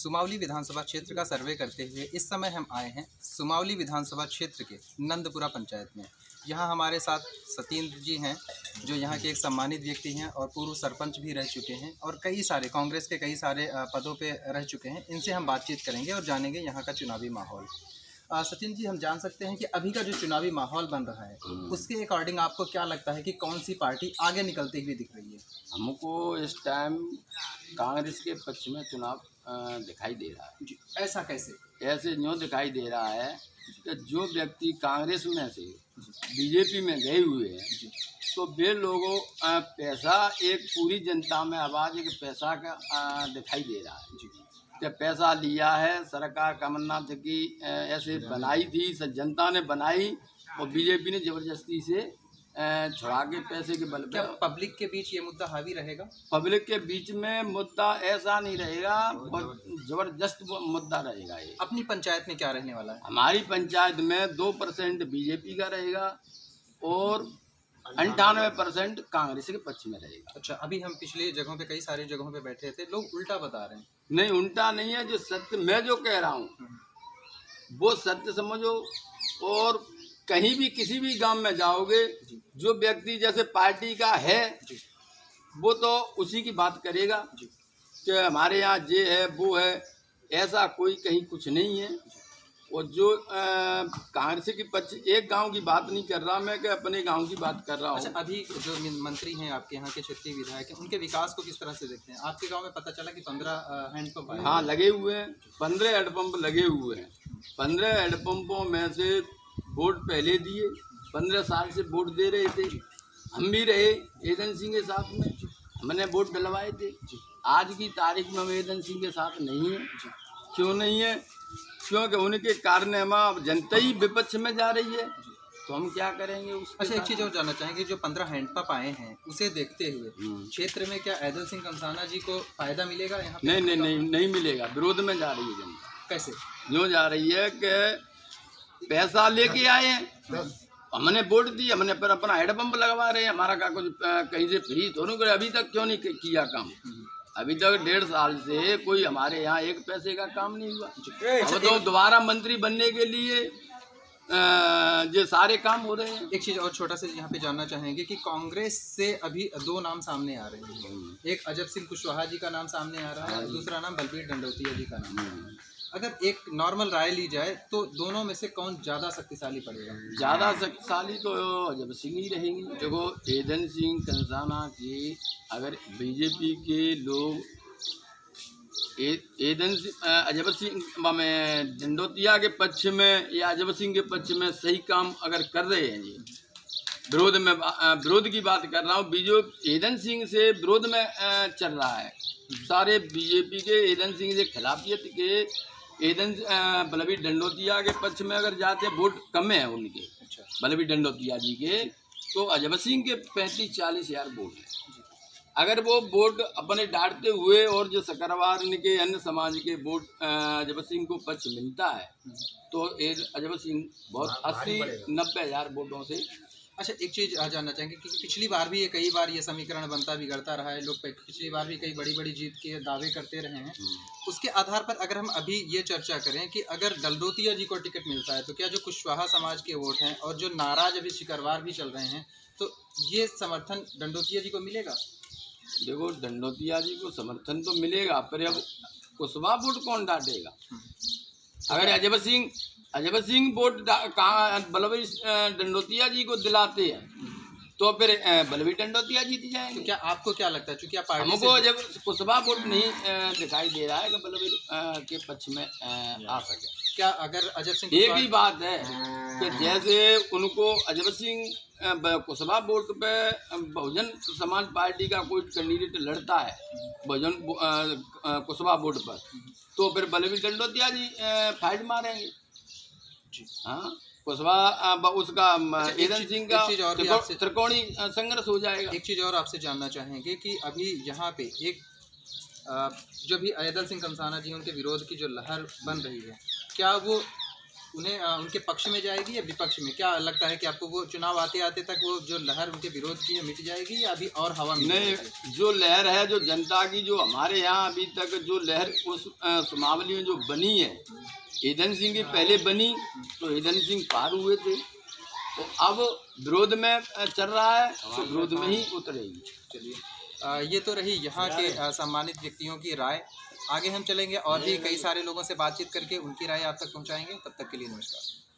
सुमावली विधानसभा क्षेत्र का सर्वे करते हुए इस समय हम आए हैं सुमावली विधानसभा क्षेत्र के नंदपुरा पंचायत में। यहाँ हमारे साथ सतीन्द्र जी हैं जो यहाँ के एक सम्मानित व्यक्ति हैं और पूर्व सरपंच भी रह चुके हैं और कई सारे कांग्रेस के कई सारे पदों पे रह चुके हैं। इनसे हम बातचीत करेंगे और जानेंगे यहाँ का चुनावी माहौल। सचिन जी, हम जान सकते हैं कि अभी का जो चुनावी माहौल बन रहा है उसके अकॉर्डिंग आपको क्या लगता है कि कौन सी पार्टी आगे निकलती हुई दिख रही है? हमको इस टाइम कांग्रेस के पक्ष में चुनाव दिखाई दे रहा है। जी, ऐसा कैसे? ऐसे यूँ दिखाई दे रहा है कि जो व्यक्ति कांग्रेस में से बीजेपी में गए हुए हैं तो वे लोगों पैसा एक पूरी जनता में आवाज़ एक पैसा का दिखाई दे रहा है कि पैसा लिया है सरकार कमलनाथ की ऐसे बनाई थी, जनता ने बनाई और बीजेपी ने ज़बरदस्ती से छुड़ा के पैसे के बल क्या पे। पब्लिक के बीच ये मुद्दा हावी रहेगा? पब्लिक के बीच में मुद्दा ऐसा नहीं रहेगा, बहुत जबरदस्त मुद्दा रहेगा। ये अपनी पंचायत में क्या रहने वाला है? हमारी पंचायत में 2% बीजेपी का रहेगा और 98% कांग्रेस के पक्ष में रहेगा। अच्छा, अभी हम पिछली जगहों पे कई सारी जगहों पे बैठे थे, लोग उल्टा बता रहे हैं। नहीं, उल्टा नहीं है, जो सत्य मैं जो कह रहा हूँ वो सत्य समझो। और कहीं भी किसी भी गांव में जाओगे जो व्यक्ति जैसे पार्टी का है वो तो उसी की बात करेगा कि हमारे यहाँ ये है वो है, ऐसा कोई कहीं कुछ नहीं है। और जो कांग्रेस की पक्ष एक गांव की बात नहीं कर रहा मैं, कि अपने गांव की बात कर रहा हूँ। अच्छा, अभी जो मंत्री हैं आपके यहाँ के क्षेत्रीय विधायक हैं, उनके विकास को किस तरह से देखते हैं? आपके गांव में पता चला कि 15 हैंडपंप आए। हाँ, लगे हुए हैं, 15 हैंडपंप लगे हुए हैं। 15 हैंडपंपों में से वोट पहले दिए, 15 साल से वोट दे रहे थे, हम भी रहे एदन सिंह के साथ में, हमने वोट डलवाए थे। आज की तारीख में हम एदन सिंह के साथ नहीं है। क्यों नहीं है? क्योंकि उनके कारण हम जनता ही विपक्ष में जा रही है, तो हम क्या करेंगे उसके। अच्छा, एक चीज़ और जानना चाहेंगे, जो 15 हैंडपंप आए हैं उसे देखते हुए क्षेत्र में क्या ऐदल सिंह कंसाना जी को फायदा मिलेगा यहाँ पे? नहीं मिलेगा। विरोध में जा रही है जनता। कैसे? यूँ जा रही है कि पैसा लेके आए हैं, हमने वोट दी, हमने पर अपना हैंडपंप लगवा रहे हैं, हमारा का कुछ कहीं से फ्री थोड़ी करे। अभी तक क्यों नहीं किया काम? अभी तक 1.5 साल से कोई हमारे यहाँ एक पैसे का काम नहीं हुआ। अब तो दोबारा मंत्री बनने के लिए ये सारे काम हो रहे हैं। एक चीज़ और छोटा सा यहाँ पे जानना चाहेंगे कि कांग्रेस से अभी 2 नाम सामने आ रहे हैं। एक अजब सिंह कुशवाहा जी का नाम सामने आ रहा है, दूसरा नाम बलबीर डंडौतिया जी का नाम। अगर एक नॉर्मल राय ली जाए तो दोनों में से कौन ज़्यादा शक्तिशाली पड़ेगा? ज़्यादा शक्तिशाली तो अजब सिंह ही रहेंगी। देखो, एदन सिंह कंसाना की अगर बीजेपी के लोग अजब सिंह में डंडौतिया के पक्ष में या अजब सिंह के पक्ष में सही काम अगर कर रहे हैं जी, विरोध की बात कर रहा हूँ, बीजेपी एदन सिंह से विरोध में चल रहा है। सारे बीजेपी के एदन सिंह से खिलाफियत के बलबीर डंडौतिया के पक्ष में अगर जाते हैं, वोट कम है उनके। अच्छा। बलबीर डंडौतिया जी के तो अजब सिंह के 35-40 हज़ार वोट है। अगर वो वोट अपने डांटते हुए और जो सकरवार के अन्य समाज के वोट अजब सिंह को पक्ष मिलता है तो अजब सिंह बहुत 80-90 हज़ार वोटों से। अच्छा, एक चीज़ जानना चाहेंगे कि पिछली बार भी कई बार ये समीकरण बनता बिगड़ता रहा है, लोग पिछली बार भी कई बड़ी बड़ी जीत के दावे करते रहे हैं। उसके आधार पर अगर हम अभी ये चर्चा करें कि अगर डंडौतिया जी को टिकट मिलता है तो क्या जो कुशवाहा समाज के वोट हैं और जो नाराज अभी शिकरवार भी चल रहे हैं, तो ये समर्थन डंडौतिया जी को मिलेगा? देखो, डंडौतिया जी को समर्थन तो मिलेगा, पर अब कुशवाहा वोट कौन डांटेगा? अगर अजब सिंह वोट बलबीर डंडौतिया जी को दिलाते हैं तो फिर बलबीर डंडौतिया जीत जाएंगे। तो क्या आपको क्या लगता है, चूंकि आप पार्टी हमको जब कुशवाहा वोट नहीं दिखाई दे रहा है कि बलबीर के पक्ष में आ सके? क्या अगर अजब सिंह एक ही बात है कि जैसे उनको अजब सिंह कुशवाहा वोट पे बहुजन समाज पार्टी का कोई कैंडिडेट लड़ता है बहुजन कुशवाहा वोट पर, तो फिर बलबीर डंडौतिया जी फाइट मारेंगे। हाँ, कुशवाहा उसका एदन सिंह का त्रिकोणी संघर्ष हो जाएगा। एक चीज़ और आपसे जानना चाहेंगे कि अभी यहाँ पे एक जो भी ऐदल सिंह कंसाना जी उनके विरोध की जो लहर बन रही है, क्या वो उन्हें उनके पक्ष में जाएगी या विपक्ष में? क्या लगता है कि आपको वो चुनाव आते आते तक वो जो लहर उनके विरोध की है मिट जाएगी या अभी और हवा में नहीं, जो लहर है, जो जनता की, जो हमारे यहाँ अभी तक जो लहर उस सुमावली में जो बनी है, ईदन सिंह की पहले बनी तो ईदन सिंह पार हुए थे, तो अब विरोध में चल रहा है तो विरोध में ही उतरेगी। चलिए, ये तो रही यहाँ के सम्मानित व्यक्तियों की राय। आगे हम चलेंगे और भी कई सारे लोगों से बातचीत करके उनकी राय आप तक पहुँचाएंगे। तब तक के लिए नमस्कार।